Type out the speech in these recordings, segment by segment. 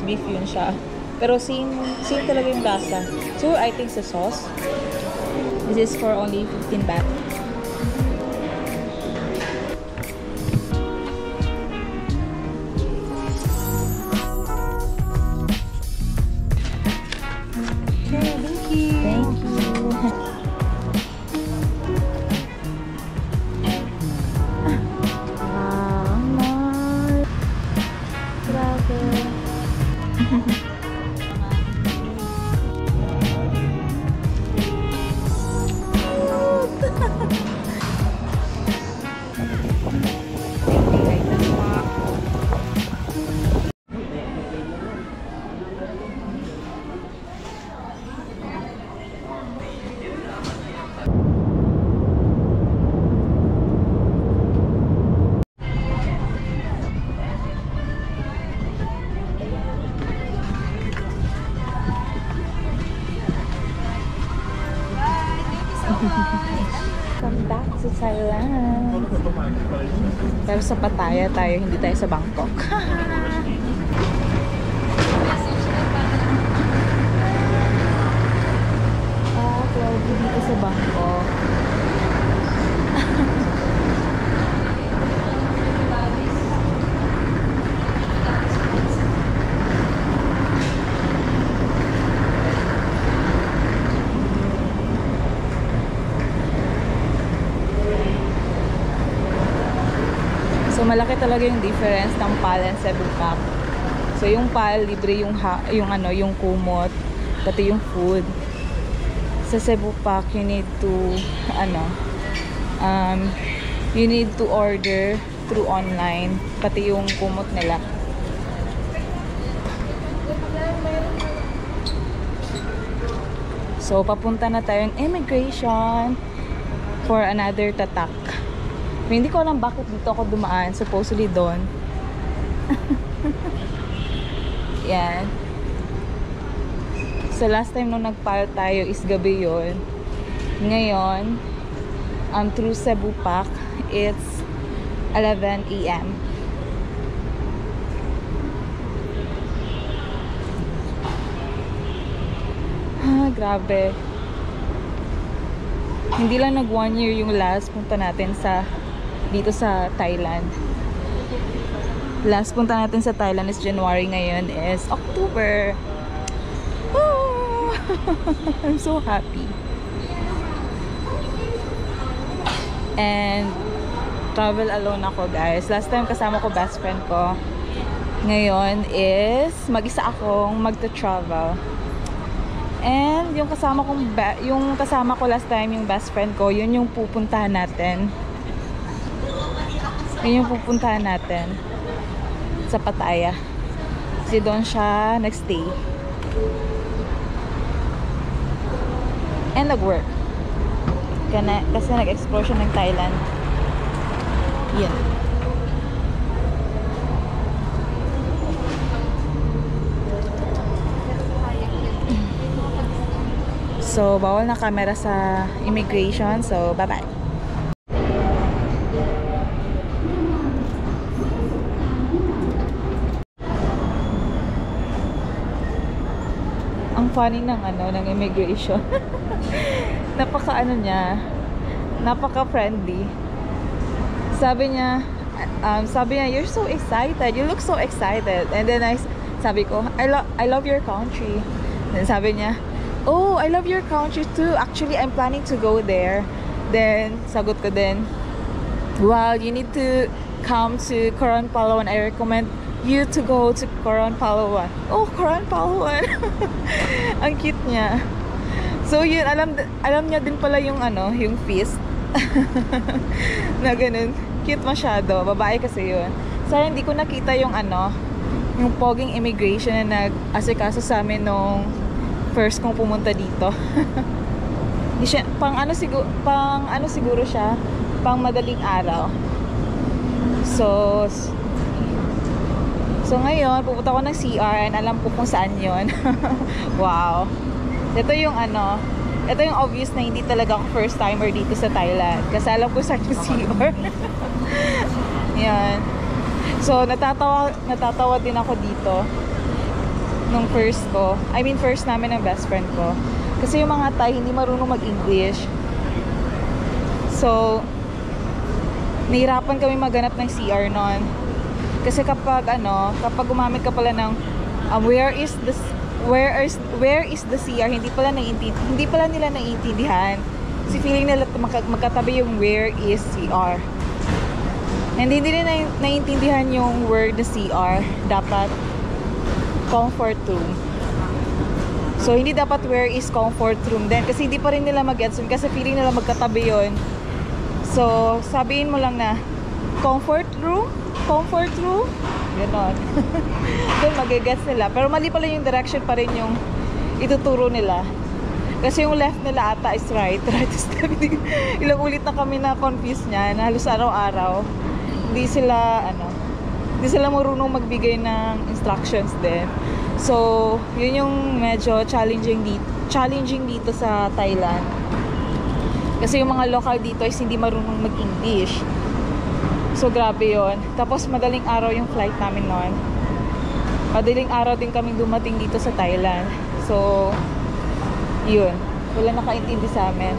beef yun siya. Pero same talaga yung lasa. So, I think sa sauce. This is for only 15 baht. Come back to Thailand. Pero sa Pattaya tayo, hindi tayo sa Bangkok. Well, dito sa Bangkok. So malaki talaga yung difference ng PAL and Cebu Pack. So yung PAL libre yung kumot, pati yung food. Sa Cebu Pack you need to order through online, pati yung kumot nila. So papunta na tayong immigration for another tatak. Hindi ko alam bakit dito ako dumaan. Supposedly doon. Yan. So last time nung nag-file tayo is gabi yun. Ngayon, through Cebu Pack, it's 11 AM. Grabe. Hindi lang nag 1 year yung last punta natin dito sa Thailand. Last punta natin sa Thailand is January, ngayon is October. Oh, I'm so happy. And travel alone ako, guys. Last time kasama ko best friend ko. Ngayon is mag-isa akong magta-travel. And yung kasama ko last time, yung best friend ko, yun yung pupuntahan natin. Yun yung pupuntahan natin sa Pattaya. Kasi doon siya nag-stay. And nag-work. Kasi nag-explore siya ng Thailand. Yan. So, bawal na camera sa immigration. So, bye-bye. Ang funny ng immigration. Napaka-friendly. Sabi niya, you're so excited. You look so excited. And then sabi ko, I love your country. Then sabi niya, oh, I love your country too. Actually, I'm planning to go there. Then, sagot ko din, well, you need to come to Coron Palawan. I recommend you to go to Coron Palawan. Oh, Coron Palawan. Ang cute niya. So, yun, alam niya din pala yung feast. Na ganun. Cute masyado. Babae kasi yun. Sorry, hindi ko nakita yung yung poging immigration na nag-asikaso sa amin nung first kong pumunta dito. Di siya, pang siguro siya, pang madaling araw. So ngayon, pupunta ko ng CR and alam ko kung saan yun. Wow. Ito yung obvious na hindi talaga ako first timer dito sa Thailand. Kasi alam ko saan yung CR. Yan. So, natatawa din ako dito. nung first ko. I mean, first namin ng best friend ko. Kasi yung mga Thai hindi marunong mag-English. So, nahirapan kami maghanap ng CR noon. Kasi kapag gumamit ka pala ng where is the CR, hindi pala nila naiintindihan. Kasi feeling nila magkatabi yung where is CR. And hindi nila naiintindihan yung word na CR. Dapat comfort room. So, hindi dapat where is comfort room din. Kasi hindi pa rin nila mag-gets yun. Kasi feeling nila magkatabi yun. So, sabihin mo lang na comfort room? Comfort room? Ganon. Doon mag-gets nila. Pero mali pala yung direction pa rin yung ituturo nila. Kasi yung left nila ata is right. Right is left. Ilang ulit na kami na confused niyan. Halos araw-araw. Hindi sila marunong magbigay ng instructions din. So, yun yung medyo challenging dito sa Thailand. Kasi yung mga local dito is hindi marunong mag-English. So, grabe yun. Tapos, madaling araw yung flight namin noon. Madaling araw din kaming dumating dito sa Thailand. So, yun. Wala nakaintindi sa amin.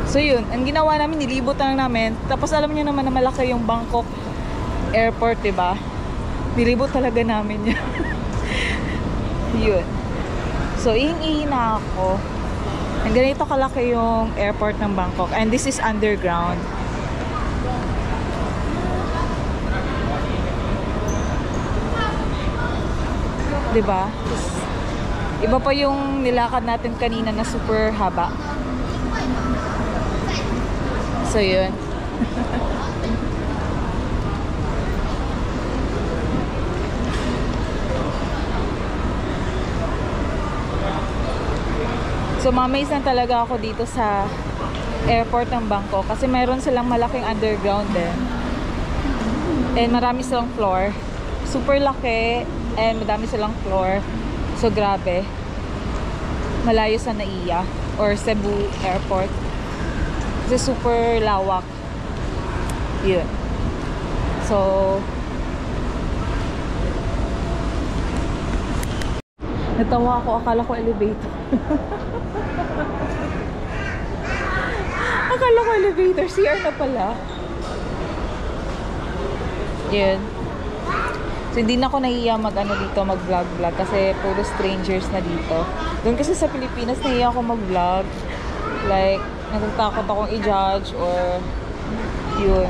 So, yun. Ang ginawa namin, nilibot lang namin. Tapos, alam niyo naman na malaki yung Bangkok airport, diba? Nilibot talaga namin yun. Yun. So, ihing-ihi na ako. And ganito kalaki yung airport ng Bangkok. And this is underground. Diba? Iba pa yung nilakad natin kanina na super haba. So, yun. So, mamaze na talaga ako dito sa airport ng Bangkok kasi mayroon silang malaking underground din. And marami silang floor. Super laki and madami silang floor. So, grabe. Malayo sa Naiya or Cebu Airport. Kasi super lawak. Yun. So, natawa ako. Akala ko elevator. Akala ko elevator. CR na pala. Yun. So, hindi na ako nahiya mag-vlog kasi puro strangers na dito. Doon kasi sa Pilipinas, nahiya ako mag-vlog. Like, natatakot akong i-judge or yun.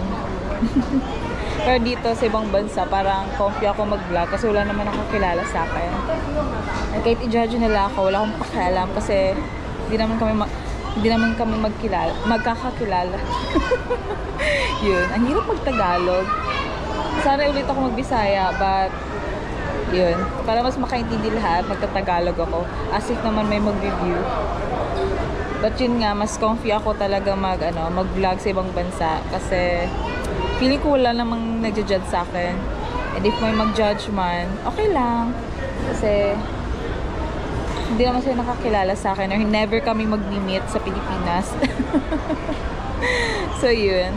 Pero dito sa ibang bansa, parang comfy ako mag-vlog kasi wala naman ako kilala sa akin. And kahit i-judge nila ako, wala akong pakialam kasi hindi naman kami magkakakilala. Yun. Ang hirap mag-Tagalog. Sana ulit ako mag-Bisaya, but yun. Para mas makaintindi lahat, magta-Tagalog ako. As if naman may mag-review. But yun nga, mas comfy ako talaga mag-vlog sa ibang bansa. Kasi feeling ko wala namang nagja-judge sa akin. And if may mag-judge man, okay lang. Kasi hindi naman sila nakakilala sa akin or never kami mag-meet sa Pilipinas. So yun.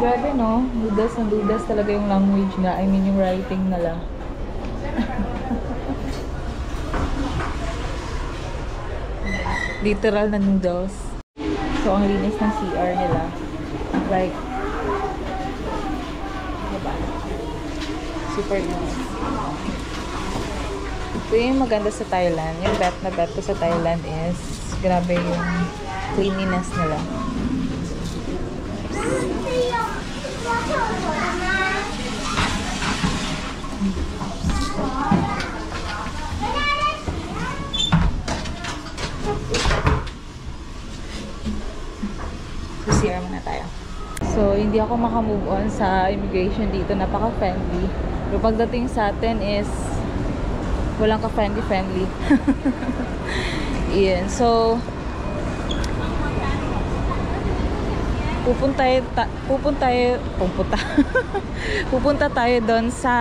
Grabe no, dudas na dudas talaga yung language nga. I mean yung writing na lang. Literal na noodles. So ang linis ng CR nila. Like, diba? Super linis. So yung maganda sa Thailand, yung bet ko sa Thailand is grabe yung cleanliness nila. CR muna tayo. So, hindi ako makamove on sa immigration dito. Napaka-friendly. Pero pagdating sa atin is walang ka-friendly. Iyan. So, pupunta tayo doon sa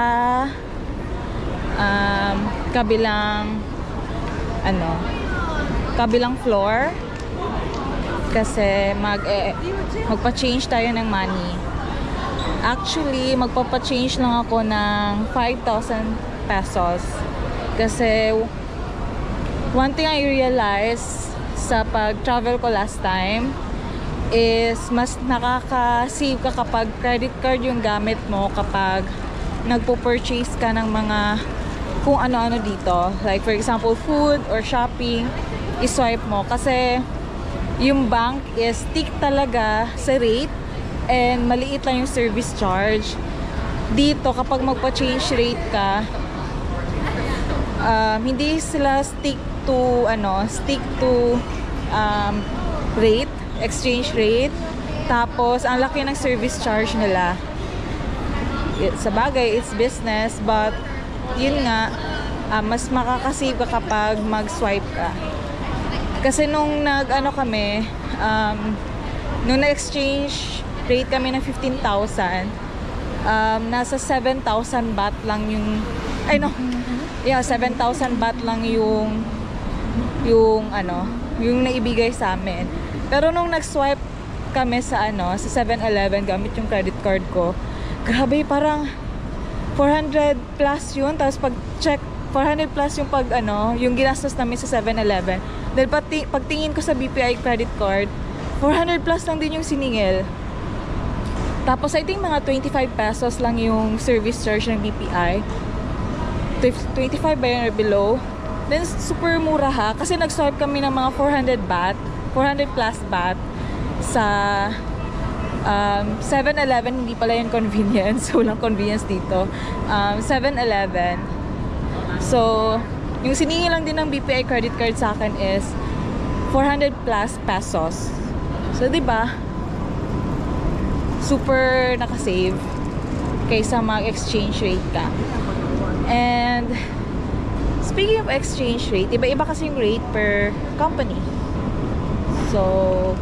kabilang floor kasi magpa-change tayo ng money. Actually, magpapa-change lang ako ng 5,000 pesos. Kasi, one thing I realized sa pag-travel ko last time is mas nakaka-save ka kapag credit card yung gamit mo kapag nagpo-purchase ka ng mga kung ano-ano dito. Like for example, food or shopping, i-swipe mo. Kasi yung bank is stick talaga sa rate and maliit lang yung service charge. Dito, kapag magpa-change rate ka, hindi sila stick to rate, exchange rate. Tapos ang laki ng service charge nila. Sa bagay, it's business, but yun nga, mas makakasave ka kapag mag-swipe ka. Kasi nung nung na-exchange rate kami ng 15,000, nasa 7,000 baht lang yung 7,000 baht lang yung naibigay sa amin. Pero nung nag-swipe kami sa 7-Eleven gamit yung credit card ko, grabe, parang 400 plus yun. Tapos pag check, 400 plus yung yung ginastos namin sa 7-Eleven. Dahil pagtingin ko sa BPI credit card, 400 plus lang din yung siningil. Tapos I think mga 25 pesos lang yung service charge ng BPI. 25 ba yun or below? Then super mura ha, kasi nag-swipe kami ng mga 400 plus baht sa 7-Eleven. Hindi pala yung convenience, walang convenience dito. 7-Eleven. So yung siningi lang din ng BPI credit card sa akin is 400 plus pesos. So diba, super nakasave kaysa mag-exchange rate ka. And speaking of exchange rate, iba-iba kasi yung rate per company. So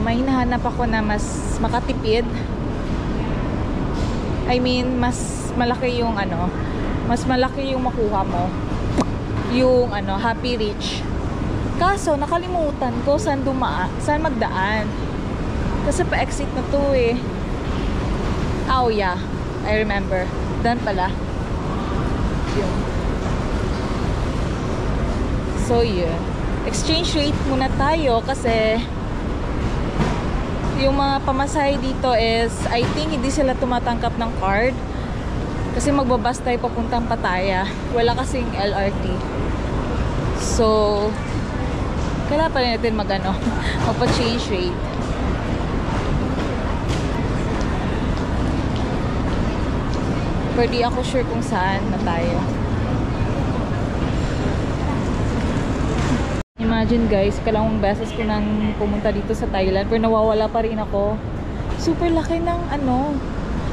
may hinahanap ako na mas makatipid. I mean, mas malaki yung makuha mo. Yung Happy Reach. Kaso nakalimutan ko saan magdaan. Kasi pa-exit na to eh. Oh yeah, I remember. Dan pala. Yun. So yun. Exchange rate muna tayo kasi yung mga pamasahe dito is, I think hindi sila tumatanggap ng card. Kasi magbabas tayo papuntang Pattaya. Wala kasing LRT. So kailangan pa rin natin magpa-change rate. Pero di ako sure kung saan na tayo. Imagine guys, kalawang beses ko nang pumunta dito sa Thailand pero nawawala pa rin ako. Super laki ng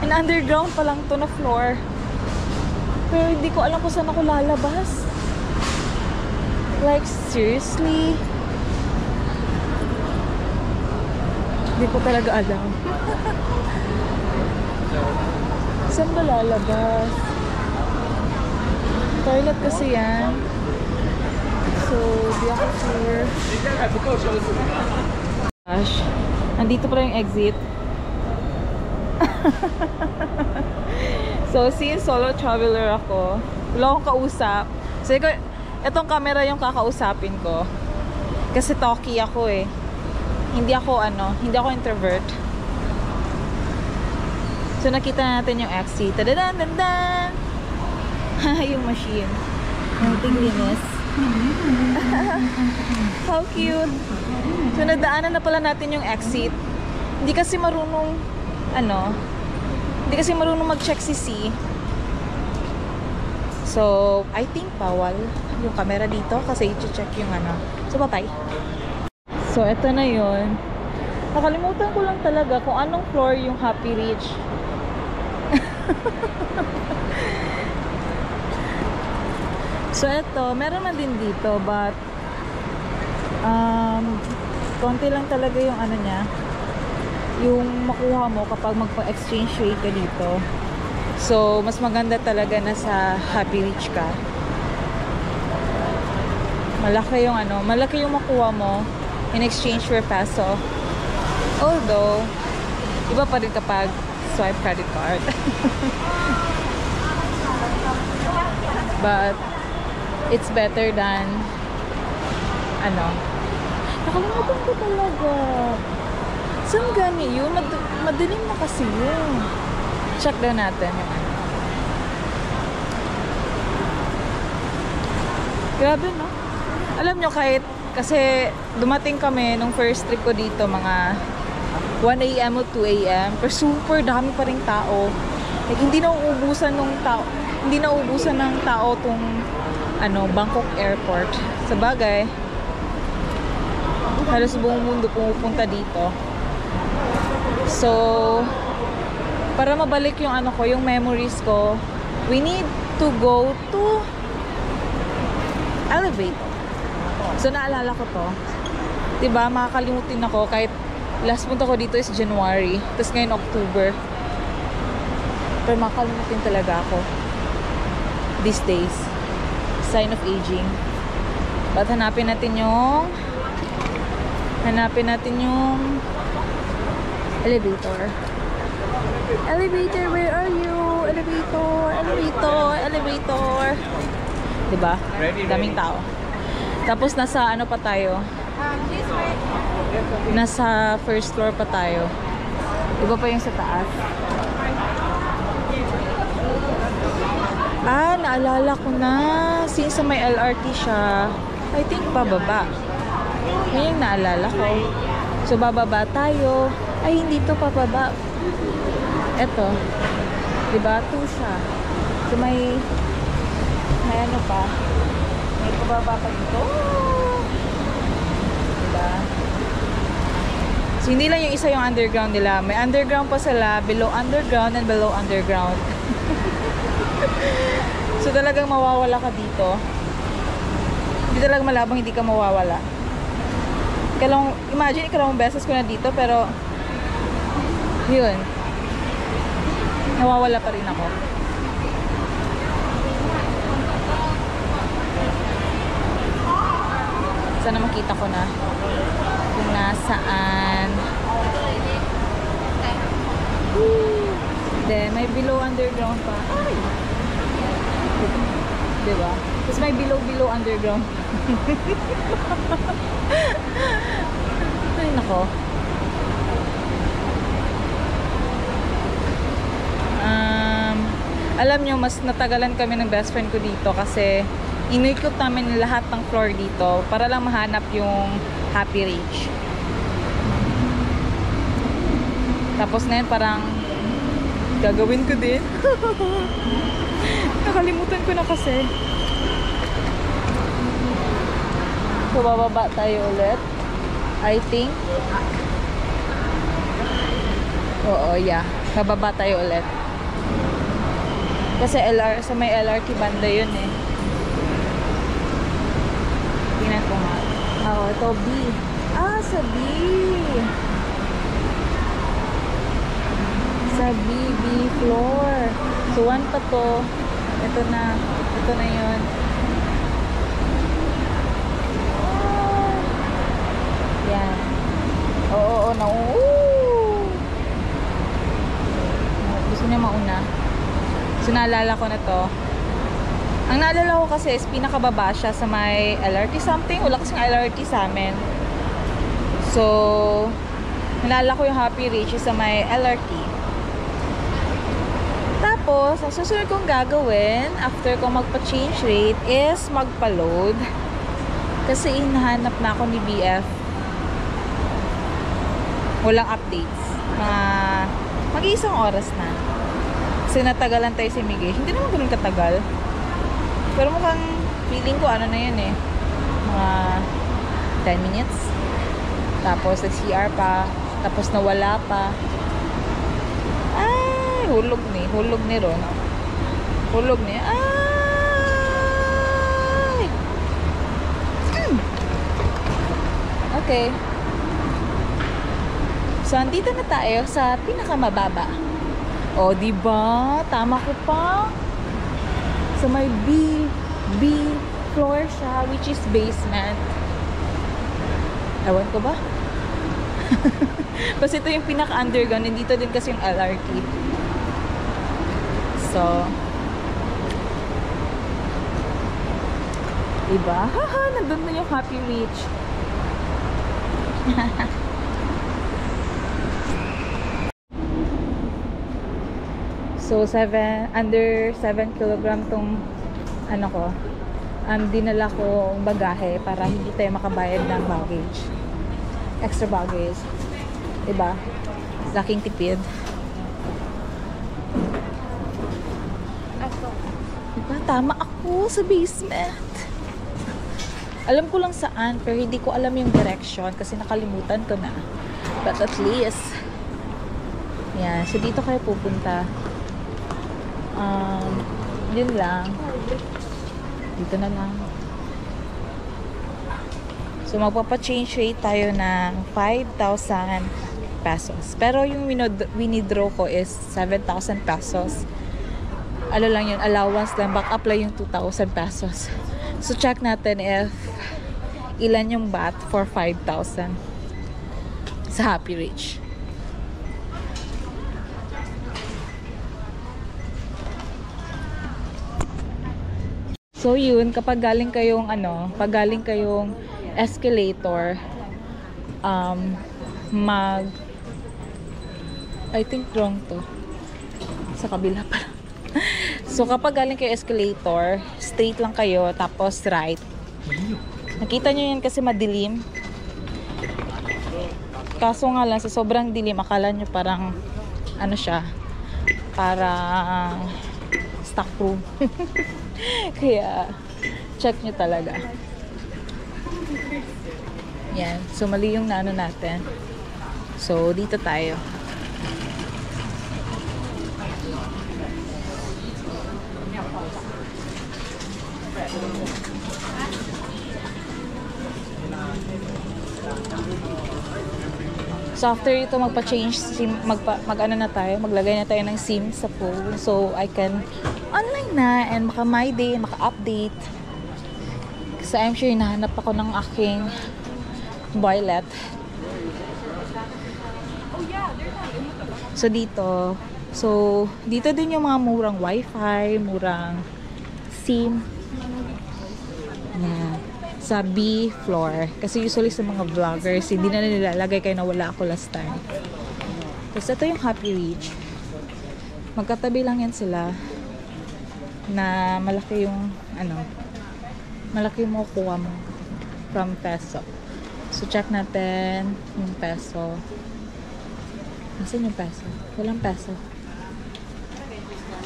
and underground pa lang to na floor. Pero hindi ko alam kung saan ako lalabas. Like seriously? Hindi ko talaga alam. Saan ba lalabas? Toilet kasi yan. So, di ako sure. Gosh, nandito pala yung exit. So, since solo traveler ako, wala akong kausap. So, itong camera yung kakausapin ko. Kasi talky ako eh. Hindi ako introvert. So, nakita natin yung exit. Tadadan, dandan! Yung machine. Yung tiglinis. How cute! So, nadaanan na pala natin yung exit. Hindi kasi marunong mag-check si C. So, I think bawal yung camera dito kasi i-check yung So, bye-bye. So, eto na yun. Nakalimutan ko lang talaga kung anong floor yung Happy Reach. So, eto, meron na din dito, but konti lang talaga yung niya, yung makuha mo kapag magpa-exchange rate ka dito. So, mas maganda talaga na sa Happy Reach ka. Malaki yung makuha mo in exchange for peso. Although, Iba pa rin kapag swipe credit card. But it's better than ano. Nakalimutan ko talaga. Saan gani yun? Madilim na kasi yun. Check daw natin yung ano. Grabe, no? Alam nyo, kahit kasi dumating kami nung first trip ko dito mga 1 AM o 2 AM, pero super dami pa ring tao. Like, hindi na uubusan ng tao tong ano, Bangkok Airport. Sa bagay, halos buong mundo pumupunta dito. So, para mabalik yung ano ko, yung memories ko, we need to go to elevator. So, naalala ko to. Diba, makakalimutin ako kahit last punta ko dito is January. Tapos ngayon October. Pero makakalimutin talaga ako. These days. Sign of aging. But hanapin natin yung elevator. Elevator, where are you? Elevator. Diba? Daming tao. Tapos nasa ano pa tayo? Nasa first floor pa tayo. Iba pa yung sa taas. Naalala ko na. Since may LRT siya, I think pababa. Yan yung naalala ko. So, bababa tayo. Ay, hindi to pababa. Eto. Diba? 2 siya. So, may ano pa. May pababa pa dito. Diba? So, hindi lang yung isa yung underground nila. May underground pa sila. Below underground and below underground. So, talagang mawawala ka dito. Hindi talaga malabang hindi ka mawawala. Imagine, ikalawang beses ko na dito, pero yun, nawawala pa rin ako. Sana makita ko na kung nasaan. Then, may below underground pa. Ay! Diba? Tapos may below underground. Ay, nako. Alam nyo, mas natagalan kami ng best friend ko dito kasi inikot namin lahat ng floor dito para lang mahanap yung Happy Ridge. Tapos na yun, parang gagawin ko din. Nakalimutan ko na kasi. So, bababa tayo ulit. I think. Oo, yeah. Bababa tayo ulit. Kasi sa may LRT banda yun eh. Tingnan ko nga. Ito B. Sa B. Sa B floor. So, 1 pa to. Ito na yun. Yan. Oo. Gusto niya mauna. So, naalala ko na to. Ang naalala ko kasi is pinakababa siya sa may LRT something. Wala kasing LRT sa amin. So, naalala ko yung Happy Ridge sa may LRT. Tapos, ang susunod kong gagawin after ko magpa-change rate is magpa-load. Kasi hinahanap na ako ni BF. Walang updates. Mag-iisang oras na. Kasi natagalan tayo sa immigration. Hindi naman ganun katagal. Pero mukhang feeling ko ano na yun eh. Mga 10 minutes. Tapos nag-CR pa. Tapos nawala pa. Ay, hulog ni Ron. Hulog ni. Ay! Okay. So, andito na tayo sa pinakamababa. O, diba? Tama ko pa. So, may B floor siya, which is basement. Ewan ko ba? Kasi ito yung pinaka-underground. Nandito din kasi yung LRT. So, diba? Haha, nandun na yung Happy Reach. So, under 7 kilogram tong ano ko. Dinala ko bagahe para hindi tayo makabayad ng baggage. Extra baggage. Diba? Laking tipid. Diba? Tama ako sa basement. Alam ko lang saan, pero hindi ko alam yung direction kasi nakalimutan ko na. But at least, yan. So, dito kayo pupunta. Yun lang. Dito na lang. So, magpapa-change rate tayo ng 5,000 pesos. Pero yung winidraw ko is 7,000 pesos. Ano lang yun, allowance lang. Back up lang yung 2,000 pesos. So, check natin if ilan yung bat for 5,000 sa Happy Reach. So yun, kapag galing kayong escalator, I think wrong to. Sa kabila pa. So kapag galing kayo escalator, straight lang kayo, tapos right. Nakita nyo yan kasi madilim. Kaso nga lang, sa sobrang dilim, akala nyo parang, ano siya, parang stock room. Kaya, check nyo talaga. Yan. So, mali yung naano natin. So, dito tayo. So, after ito magpa-change SIM, mag-ano na tayo, maglagay na tayo ng SIM sa phone. So, I can online na and maka-my day, maka-update. Kasi I'm sure hinahanap ako ng aking boylet. So, dito din yung mga murang wifi, murang SIM. Yan. Sa B floor. Kasi usually sa mga vloggers, hindi na nilalagay kayo na wala ako last time. Tapos ito yung Happy Reach. Magkatabi lang yan sila. Na malaki yung, malaki yung makukuha mo from peso. So, check natin yung peso. Nasaan yung peso? Walang peso.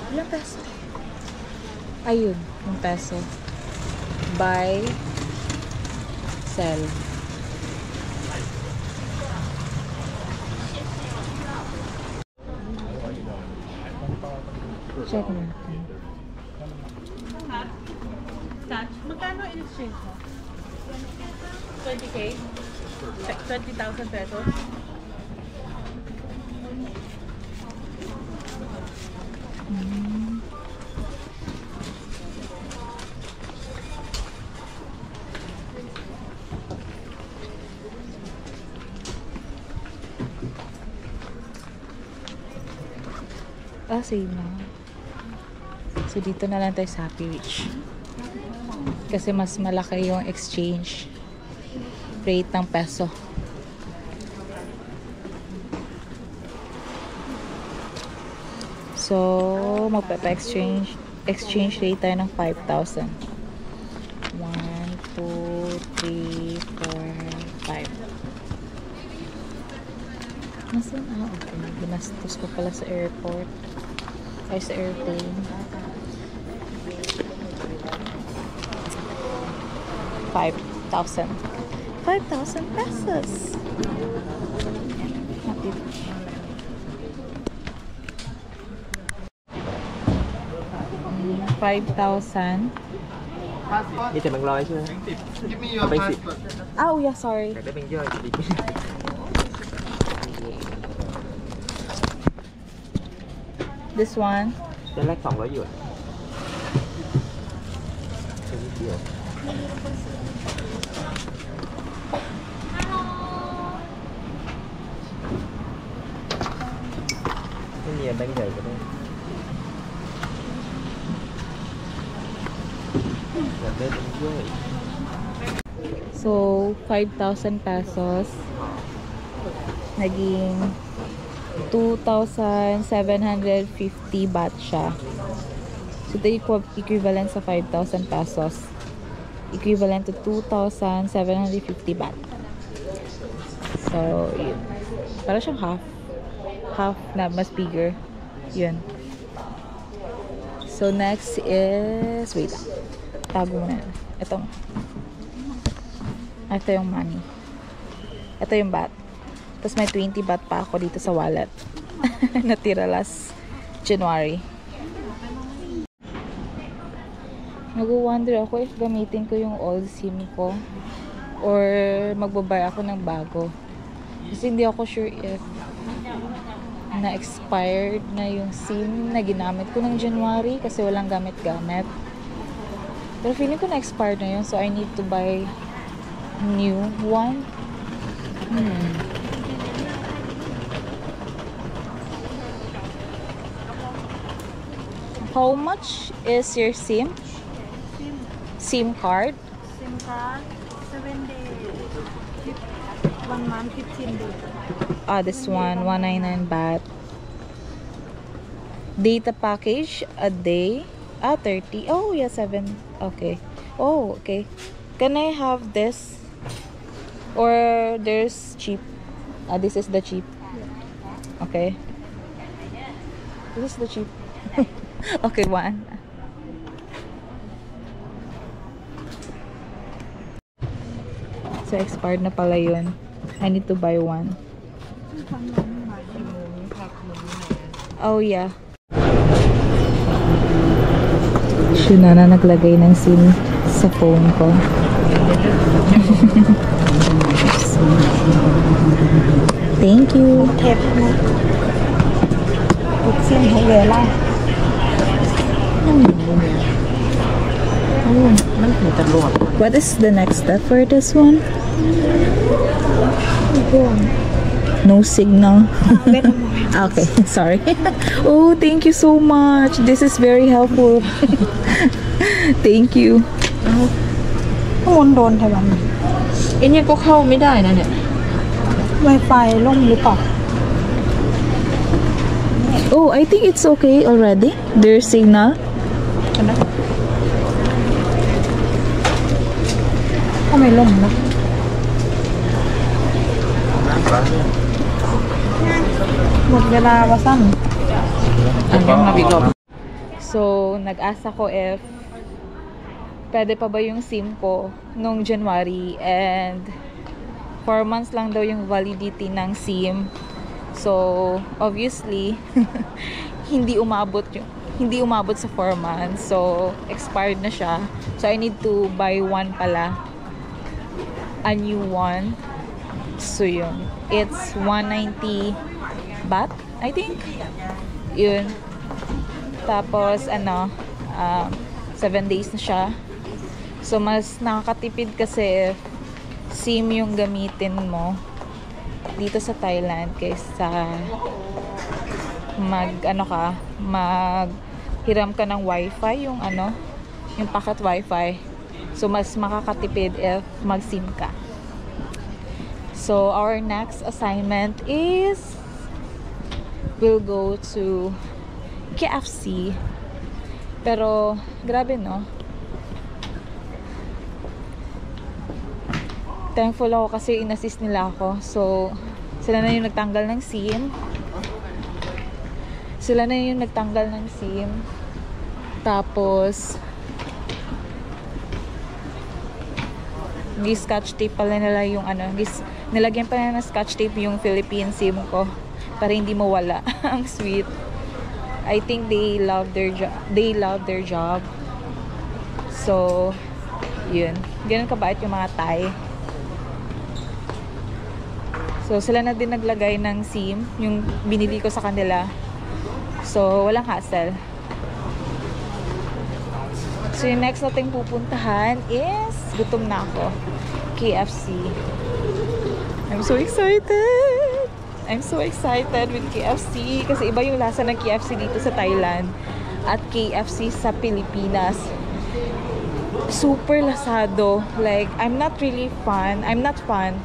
Walang peso. Ayun, yung peso. Buy, sell. Check natin. Magkano in-exchange mo? 20K? 20,000 pesos? Same na. So, dito na lang tayo sa Happy Reach. Kasi mas malaki yung exchange rate ng peso. So, magpapa-exchange rate tayo ng 5,000. 1, 2, 3, 4, 5. Nasaan? Okay. Binastos ko pala sa airport. Ay, sa airplane. 5,000. 5,000 pesos. 5,000. Đi tìm bằng lòi chưa? Give me your passport. Oh, yeah, sorry. Để bên dưới đi. This one. Trên lát phòng đó vừa. แบงค์ใหญ่ก็ได้อยากได้แบงค์ย่อย So, 5,000 pesos. Naging 2,750 baht siya. So, the equivalent sa 5,000 pesos. Equivalent to 2,750 baht. So, yun. Para siyang half. Half na mas bigger. Yun. So, next is... Wait lang. Tago mo na. Ito yung money. Ito yung baht. Tapos may 20 baht pa ako dito sa wallet. Natira last January. Nag-wonder ako if gamitin ko yung old SIM ko or magbabay ako ng bago. Kasi hindi ako sure if na-expired na yung SIM na ginamit ko ng January kasi walang gamit-gamit. Pero feeling ko na-expired na yun, so I need to buy new one. How much is your SIM? SIM card? SIM card, 7 days. 1 month, 15 days. Ah, this one, 199 baht. Data package, a day. Ah, 30. Oh, yeah, 7. Okay. Oh, okay. Can I have this? Or there's cheap? Ah, this is the cheap. Okay. This is the cheap. Okay, one. So, expired na pala yun. I need to buy one. Oh, yeah. Siya na naglagay ng SIM sa phone ko. Thank you. SIM hay về lại. What is the next step for this one? No signal. Okay, sorry. Oh, thank you so much. This is very helpful. Thank you. ข้างบนโดนไทยวัน อันนี้ก็เข้าไม่ได้นะเนี่ย Wi-Fi ล่มหรือเปล่า Oh, I think it's okay already. There's signal. กันนะก็ไม่ล่มนะหมดเวลาวะสั้น So, nag-asa ko if pwede pa ba yung SIM ko nung January, and 4 months lang daw yung validity ng SIM. So, obviously, hindi umabot sa 4 months. So, expired na siya. So, I need to buy one pala. A new one. So, yun. It's 190 baht, I think. Yun. Tapos, 7 days na siya. So, mas nakakatipid kasi SIM yung gamitin mo dito sa Thailand kaysa maghiram ka ng wifi, yung packet wifi. So, mas makakatipid if mag-SIM ka. So, our next assignment is we'll go to KFC. Pero, grabe no? Thankful ako kasi in-assist nila ako. So, sila na yung nagtanggal ng SIM. Tapos, scotch tape pala nila yung nilagyan pa nila ng scotch tape yung Philippine SIM ko para hindi mawala. Ang sweet. I think they love their job. So, yun. Ganun kabait yung mga Thai. So, sila na din naglagay ng SIM, yung binili ko sa kanila. So, walang hassle. So, yung next nating pupuntahan is, gutom na ako, KFC. I'm so excited! I'm so excited with KFC kasi iba yung lasa ng KFC dito sa Thailand at KFC sa Pilipinas. Super lasado. Like, I'm not fan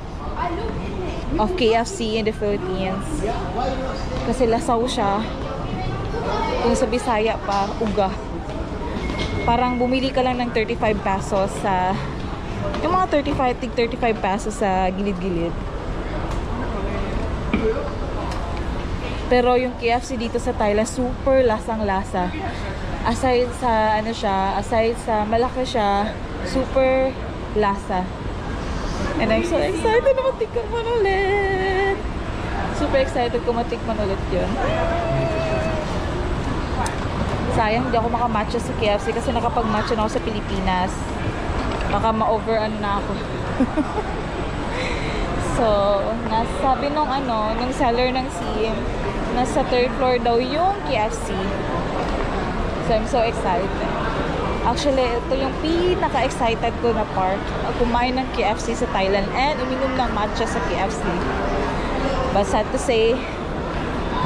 of KFC in the Philippines. Kasi lasaw siya. Kung sa Bisaya pa, uga. Parang bumili ka lang ng 35 pesos sa yung mga 35 pesos sa gilid-gilid. Pero yung KFC dito sa Thailand, super lasang-lasa. Aside sa malaki siya, super lasa. And I'm so excited na matikman ulit. Super excited ko matikman ulit yun. Sayang, hindi ako makamatcha sa KFC kasi nakapag-matcha na ako sa Pilipinas. Baka ma-over na ako. So, nasabi nung seller ng SIM, nasa 3rd floor daw yung KFC. So, I'm so excited. Actually, ito yung pinaka-excited ko na part. Kumain ng KFC sa Thailand and uminom ng matcha sa KFC. But sad to say,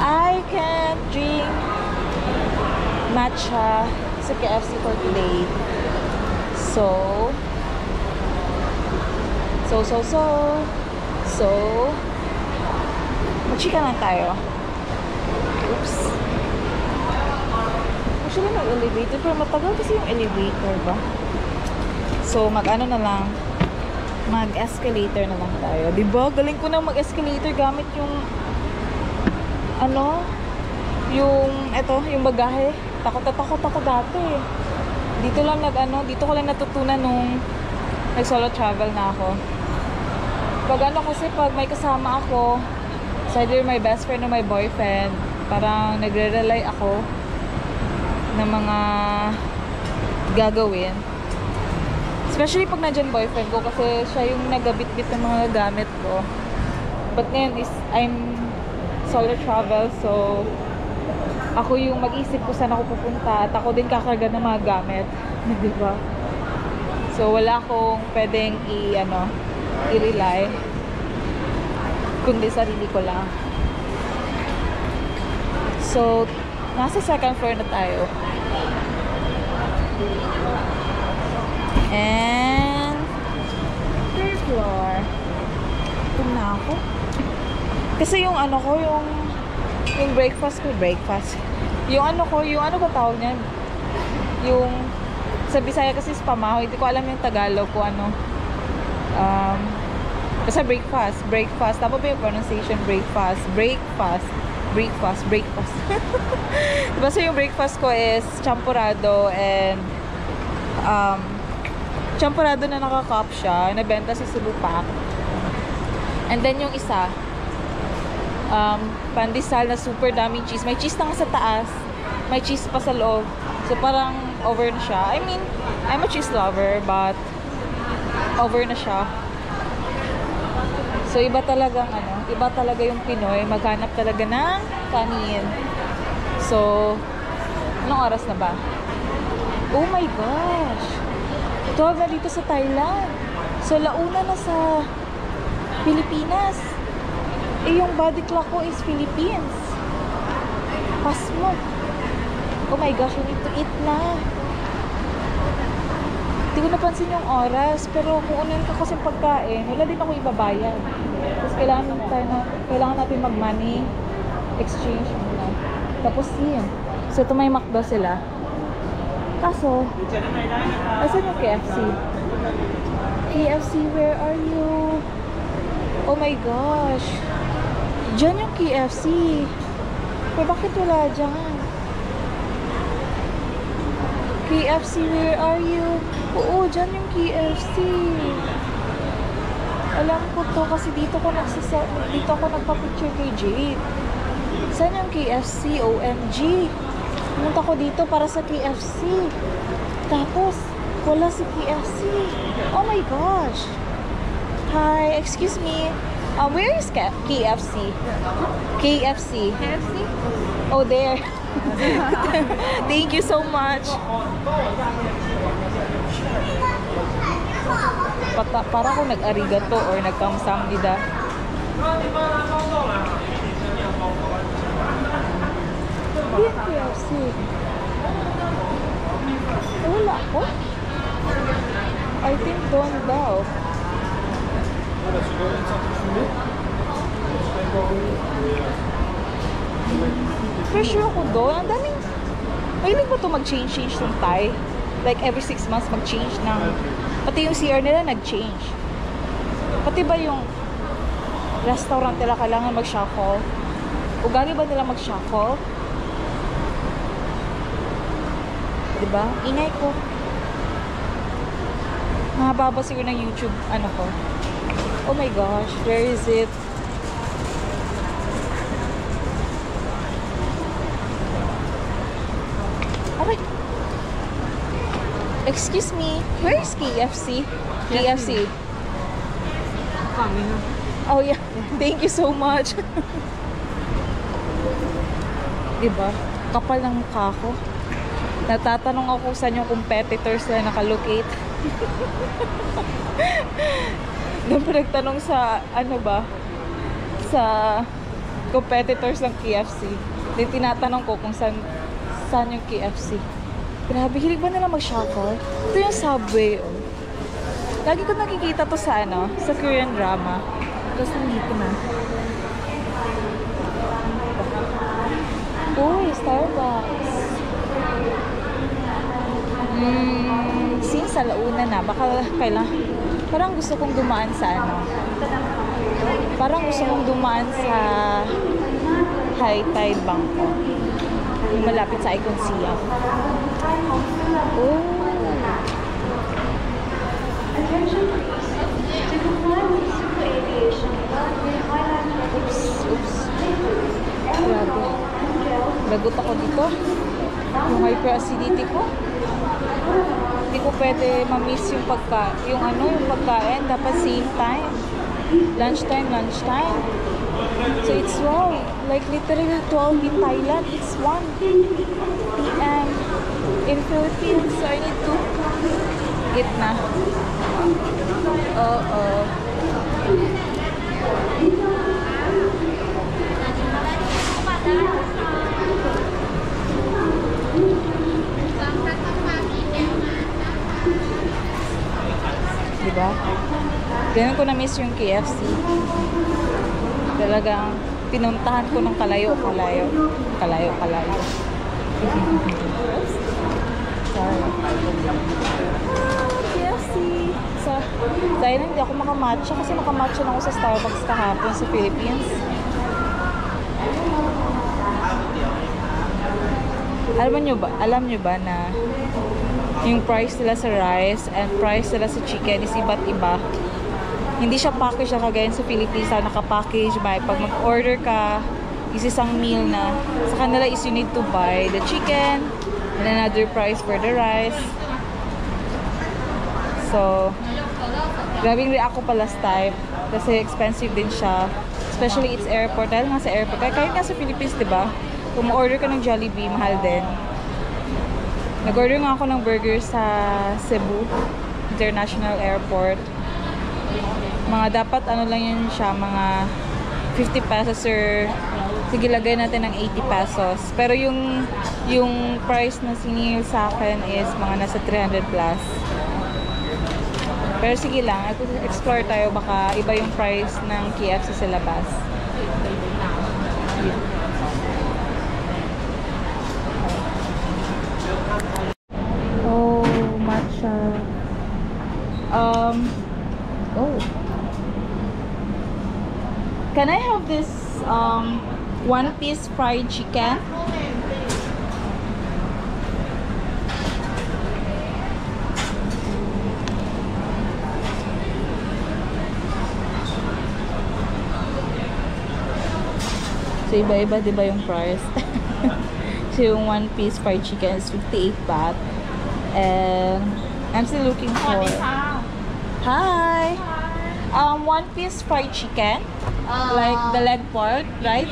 I can't drink matcha sa KFC for today. So, mag-chika lang tayo. Oops. Actually, mag-elevator. Pero matagal kasi yung elevator ba? So, mag-escalator na lang tayo. Diba? Galing ko na mag-escalator gamit yung yung bagahe. Takot ako dati. Dito ko lang natutunan nung nag-solo travel na ako. Pag may kasama ako, it's either my best friend or my boyfriend, parang nagre-rely ako ng mga gagawin. Especially pag nandyan boyfriend ko kasi siya yung nagabit-bit ng mga gamit ko. But ngayon I'm solo travel, so ako yung mag-isip ko saan ako pupunta at ako din kakarga ng mga gamit. Diba? So wala akong pwedeng i-rely kundi sarili ko lang. So nasa 2nd floor na tayo. And 3rd floor. Ito na ako. Kasi yung breakfast. Yung ba tawag niyan? Yung sa Bisaya kasi is pamahoy. Hindi ko alam yung Tagalog ko basta breakfast. Tama ba yung pronunciation? Breakfast. Basta yung breakfast ko is champurado and champurado na naka-cup siya. Nabenta sa Cebu Pack. And then yung isa, pandesal na super daming cheese. May cheese na nga sa taas. May cheese pa sa loob. So parang over na siya. I mean, I'm a cheese lover, but over na siya. So iba talaga yung Pinoy. Maghanap talaga ng kanin. So, anong oras na ba? Oh my gosh! 12 na dito sa Thailand. So, launa na sa Pilipinas. Yung body clock ko is Philippines. Pas mo. Oh my gosh, we need to eat na. Hindi ko napansin yung oras, pero kung unan ka kasi pagkain, wala din ako ibabayad. Tapos kailangan natin mag-money exchange muna. Tapos yun. So ito may McDo sila. Kaso, asan yung KFC? KFC, where are you? Oh my gosh. Diyan yung KFC. Pero bakit wala dyan? KFC, where are you? Oo, dyan yung KFC. Alam ko to kasi dito ako nagpa-picture kay Jade. Saan yung KFC? OMG. Pumunta ko dito para sa KFC. Tapos, wala si KFC. Oh my gosh. Hi, excuse me. Where is KFC? KFC. KFC? Oh, there. Thank you so much. Para ko nag-arigato or nagkamsamnida. Hindi yung KFC. Wala ko. I think doon daw. Pressure ako doon. Ang daming... Mahilig ba ito mag-change ng Thai? Like every 6 months mag-change ng... Pati yung CR nila nag-change. Pati ba yung restaurant nila kailangan mag-shuffle? Ugali ba nila mag-shuffle? Diba? Ingay ko. Mahaba siguro ng YouTube, ano ko. Oh my gosh, where is it? Okay. Excuse me, where is KFC? KFC. Coming. Oh yeah, thank you so much. Diba? Kapal ng mukha ko. Natatanong ako saan yung competitors na nakalocate. Doon pa nagtanong sa, ano ba, sa competitors ng KFC. Then tinatanong ko kung saan yung KFC. Grabe, hilig ba nila mag-shuffle? Ito yung Subway, oh. Lagi ko nakikita to sa, ano, sa Korean drama. Tapos nandito na. Uy, Starbucks. Since alauna na, baka kailangan, parang gusto kong dumaan sa ano, parang gusto kong dumaan sa High Tide Bangko, yung malapit sa Icon Siam. Oh, oops. Grabe, lagot ako dito. Yung hyperacidity ko, hindi ko pwede ma-miss yung yung pagkain. Dapat same time. Lunchtime. So it's wrong. Like literally 12 in Thailand, it's 1 p.m. in Philippines. So I need to eat na. Diba? Ganun ko na-miss yung KFC. Talagang pinuntahan ko ng kalayo. Sorry. KFC. Dahil hindi ako makamatcha kasi makamatcha na ako sa Starbucks kahapon sa Philippines. Alam nyo ba na yung price nila sa rice and price nila sa chicken is iba't iba. Hindi siya package na kagaya sa Philippines na naka-package by pag mag-order ka is isang meal na. Sa kanila is you need to buy the chicken and another price for the rice. So grabing react ko pa last time kasi expensive din siya, especially it's airport. Dahil nga sa airport, kahit nga sa Philippines, diba, kung ma-order ka ng Jollibee, mahal din. Nag-order nga ako ng burger sa Cebu International Airport. Mga dapat ano lang yun siya, mga 50 pesos or sige lagay natin ng 80 pesos. Pero yung price na siningil sa akin is mga nasa 300 plus. Pero sige lang, explore tayo, baka iba yung price ng KFC sa labas. Can I have this one-piece fried chicken? So iba-iba diba yung price? So yung one-piece fried chicken is 58 baht. And I'm still looking for... Hi! One-piece fried chicken. Like the leg part, right?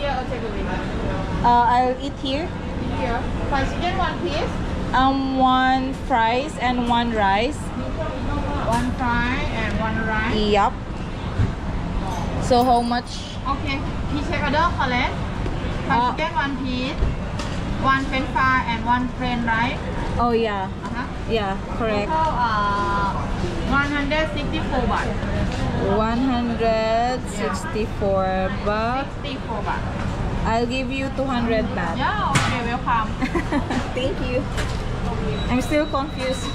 I'll eat here. Fried chicken, 1 piece. One fries and one rice. 1 fry and 1 rice. Yup. So how much? Okay. Please check order, correct? Fried chicken, 1 piece. one French fry and one plain rice. Oh yeah. Yeah, correct. So 164 baht. 164 baht. 64 baht. I'll give you 200 baht. Yeah, okay, welcome. Thank you. I'm still confused.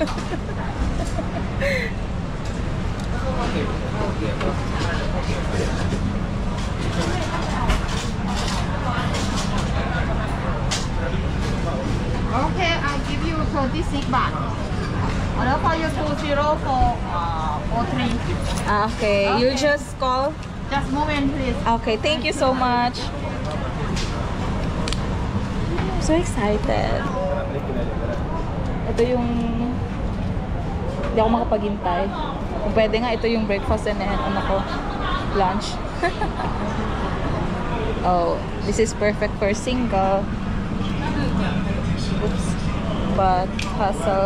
Okay, I give you 36 baht. Order for you 20443. Okay, you Okay. just call. Just moment, please. Okay, thank you so much. So excited. Ito yung hindi ako makapaghintay. Kung pwede nga, ito yung breakfast and then ano ko, lunch. Oh, this is perfect for single. Oops. But hustle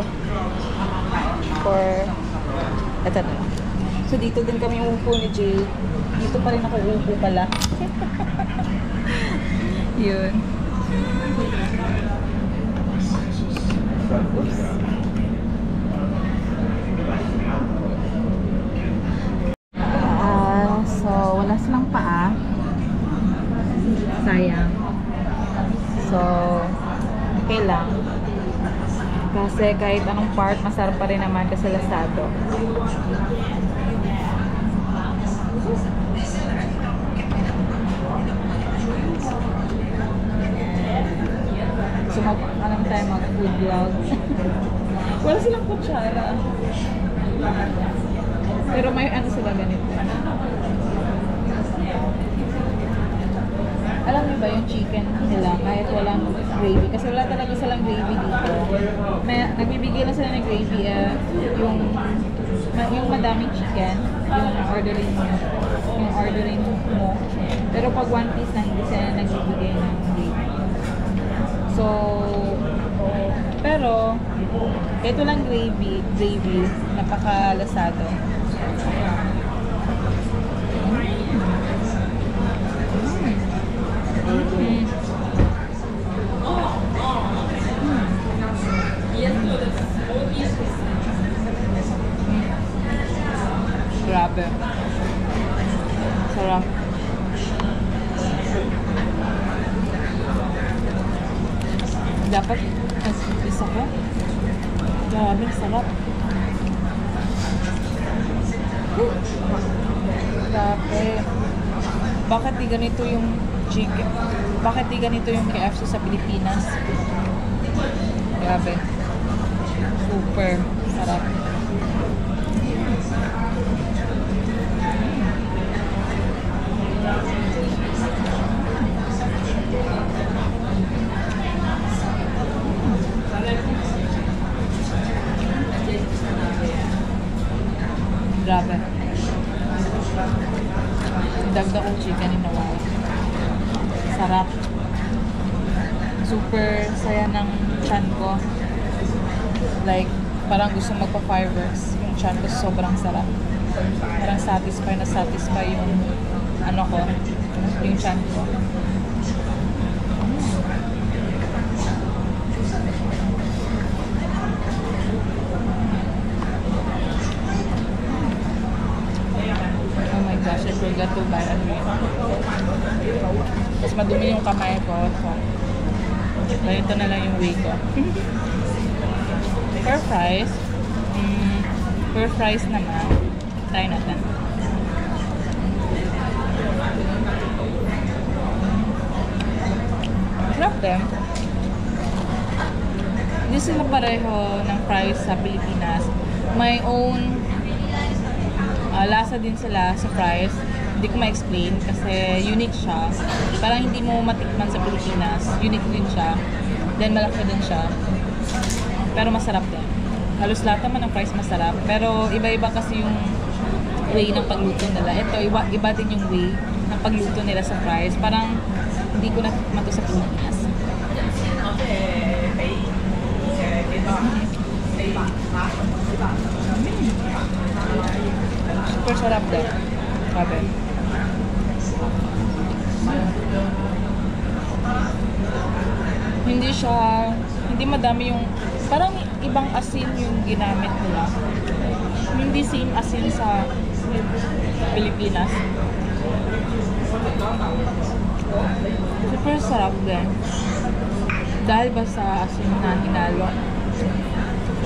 for ito na. So dito din kami uupo ni Jay. Dito pa rin ako uupo pala. Yun. Oops. So wala silang paa. Sayang. So okay lang. Kasi kahit anong part, masarap pa rin naman kasi lasado. So anong tayo mag-food vlog. Wala silang kutsara. Pero may ano sila ganito. Alam niyo ba yung chicken nila kahit walang gravy? Kasi wala talaga silang gravy dito. Nagbibigay lang sila ng gravy yung madaming chicken, yung ordering mo. Pero pag one piece na hindi sila nagbibigay ng gravy. So, pero ito lang gravy, napakalasado. Grabe. Sarap. Dapat isa ko. Grabe, sarap. Grabe. Bakit di ganito yung chicken? Bakit di ganito yung KFC sa Pilipinas? Grabe. Super sarap. Grabe. Dagdag kong chicken in a while. Sarap. Super saya ng chan ko. Like, parang gusto magpa-fireworks. Yung chan ko sobrang sarap. Parang satisfy yung ano ko, yung chan ko. Oh my gosh, I forgot to buy a drink. Tapos madumi yung kamay ko. So, ganito na lang yung way ko. Per fries naman. Try natin. Sarap din. Hindi sila pareho ng fries sa Pilipinas. May own lasa din sila sa fries. Hindi ko ma-explain kasi unique siya. Parang hindi mo matikman sa Pilipinas. Unique din siya. Then malaki din siya. Pero masarap din. Halos lahat naman ng fries masarap. Pero iba-iba kasi yung way ng pagluto nila. Ito, iba din yung way ng pagluto nila sa fries. Parang hindi ko natikman to sa Pilipinas. Super sarap din. Sabi. Hindi siya, hindi madami yung, parang ibang asin yung ginamit nila. Hindi same asin sa Pilipinas. Super sarap din. Dahil ba sa asin na hinalo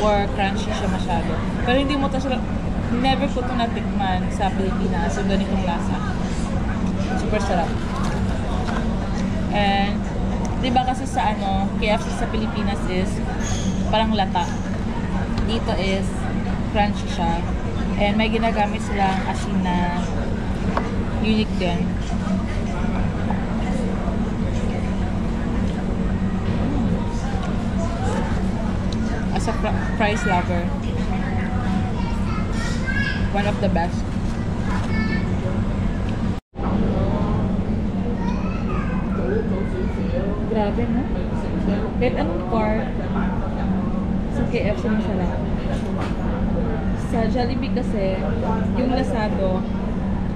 or crunchy siya masyado. Pero hindi mo to sila, never ko to natikman sa Pilipinas yung ganitong lasa. Super sarap. And diba kasi sa KFC sa Pilipinas is parang lata. Dito is crunchy siya. And may ginagamit silang asin na unique din. As a fries lover, one of the best. Grabe, no? Kahit anong part sa KFC masarap. Sa Jollibee kasi, yung lasado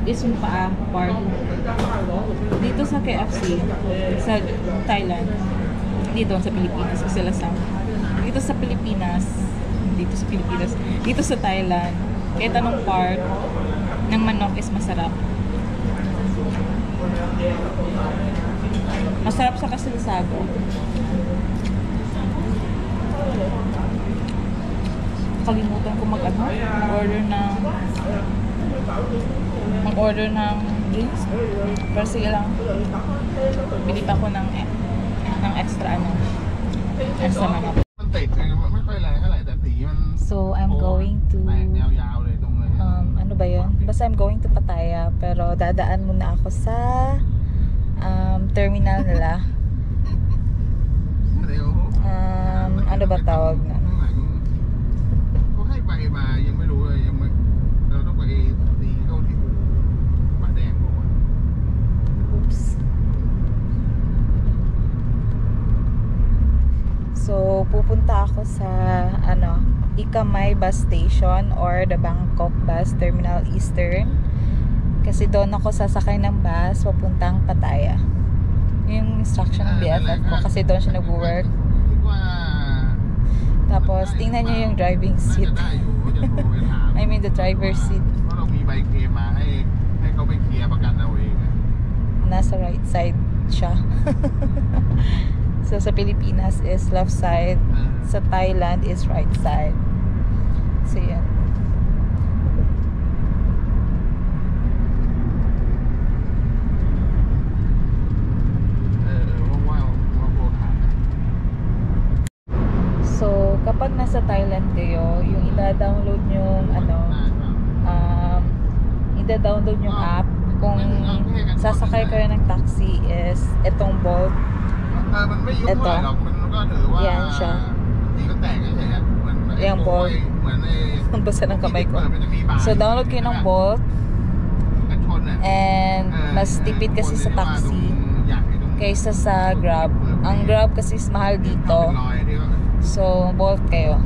is yung paa part. Dito sa KFC, sa Thailand, dito sa Pilipinas, kasi lasang. Dito sa Pilipinas, dito sa Thailand, kahit anong part ng manok is masarap. Masarap sa kasilasado. Kalimutan ko mag-order ng drinks. Pero sige lang. Bili pa ko ng extra extra manok. So I'm going to ano ba yun? Basta I'm going to Pattaya, pero dadaan muna ako sa terminal nila. Ano ba tawag na? Oops. So pupunta ako sa Ikamay Bus Station or the Bangkok Bus Terminal Eastern. Kasi doon ako sasakay ng bus papuntang Pattaya. Yung instruction ng BFF ko kasi doon siya nag-work. Tapos tingnan nyo yung driving seat. I mean the driver's seat. Nasa right side siya. So sa Pilipinas is left side. Sa Thailand is right side. So yan. So, kapag nasa Thailand kayo, yung ida-download yung ida-download yung app kung sasakay kayo ng taxi is itong Bolt. Ito. Yan siya. Yung Bolt. Ang basa ng kamay ko. So, download kayo ng Bolt. And mas tipid kasi sa taxi kaysa sa Grab. Ang Grab kasi is mahal dito. So, Bolt kayo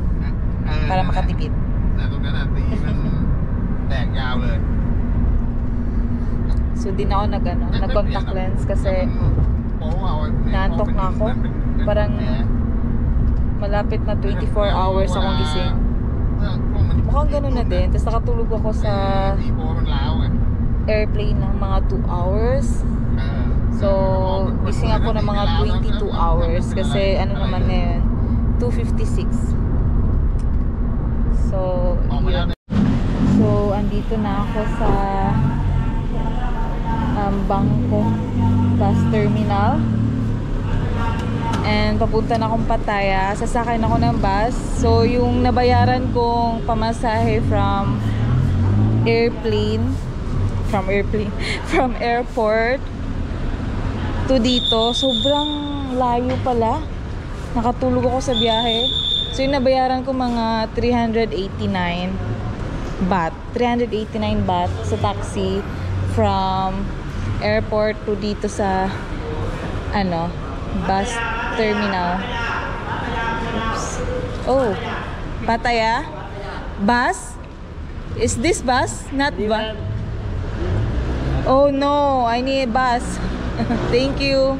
para makatipid. So, di na ako nag-contact lens kasi naantok na ako. Parang malapit na 24 hours akong gising. Mukhang ganun na din. Tapos nakatulog ako sa airplane ng mga 2 hours. So, gising ako ng mga 22 hours kasi ano naman ngayon, 2:56. So, yun. So, andito na ako sa Bangkok Bus Terminal. And papunta na akong Pattaya. Sasakay na ako ng bus. So, yung nabayaran kong pamasahe from airport to dito, sobrang layo pala. Nakatulog ako sa biyahe. So yung nabayaran ko mga 389 baht. 389 baht sa taxi from airport to dito sa bus terminal. Oops. Oh, Pattaya? Bus? Is this bus? Not bus? Oh no, I need bus. Thank you.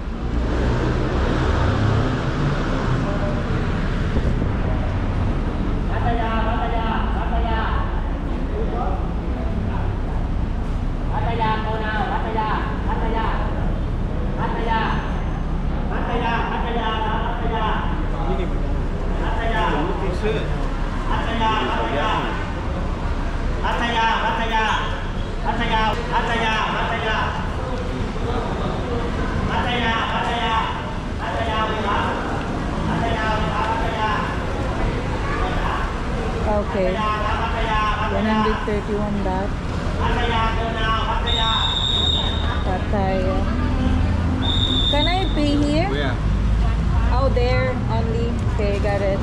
Okay. 131 baht. Pattaya. Can I pay here? Where? Oh, there only. Okay, got it.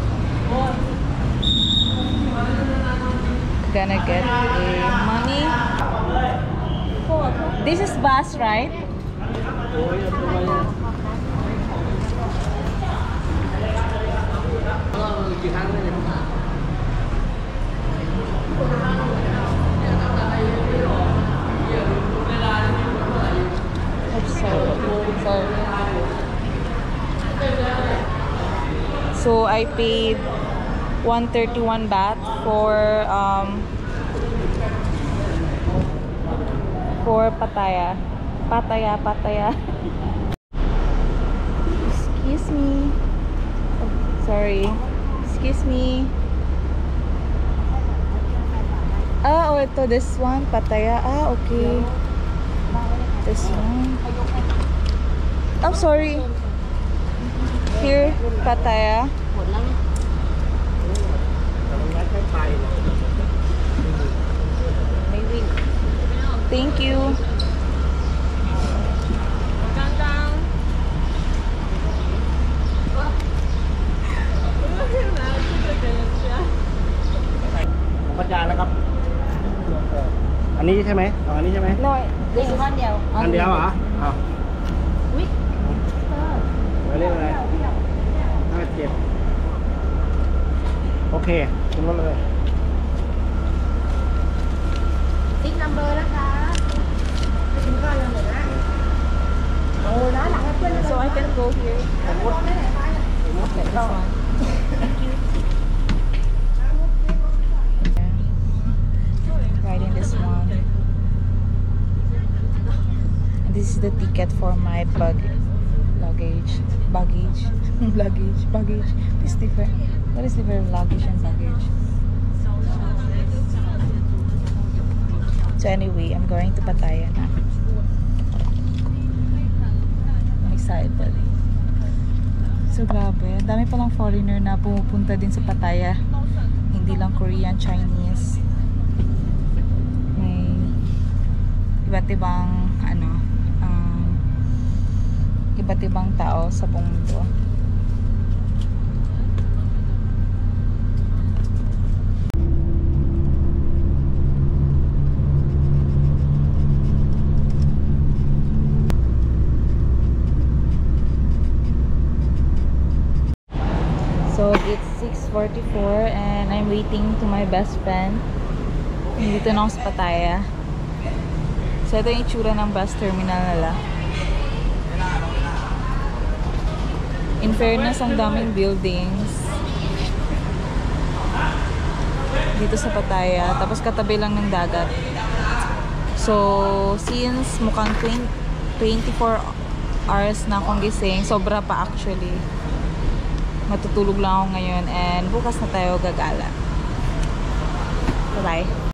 Gonna get a money. This is bus, right? Oops, sorry. So I paid 131 baht for Pattaya. Pattaya. Excuse me. Oh, sorry. Excuse me. Ah, oh, ito, this one, Pattaya. Ah, okay. This one. Oh, sorry. Here, Pattaya. Thank you.นะครับ อันนี้ใช่ไหมอ๋ออันนี้ใช่ไหม No, this one เดียว อันเดียวเหรออ้าว อุ๊ย ไปเรียกอะไร57โอเคขึ้นรถเลย ติ๊กนัมเบอร์นะคะไปถึงก่อนเลยนะ So I can go here. Okay, this one. Riding this one. And this is the ticket for my luggage. This is different. What is different luggage and baggage? So anyway, I'm going to Pattaya na. I'm excited. So grabe, dami palang foreigner na pumupunta din sa Pattaya. Hindi lang Korean, Chinese. May iba't ibang iba't ibang tao sa buong mundo. So it's 6:44 and I'm waiting to my best friend. Dito na ako sa Pattaya. So ito yung itsura ng bus terminal nila. In fairness, ang daming buildings dito sa Pattaya. Tapos katabi lang ng dagat. So since mukhang 24 hours na akong gising, sobra pa actually. Matutulog lang ako ngayon and bukas na tayo gagala. Bye-bye.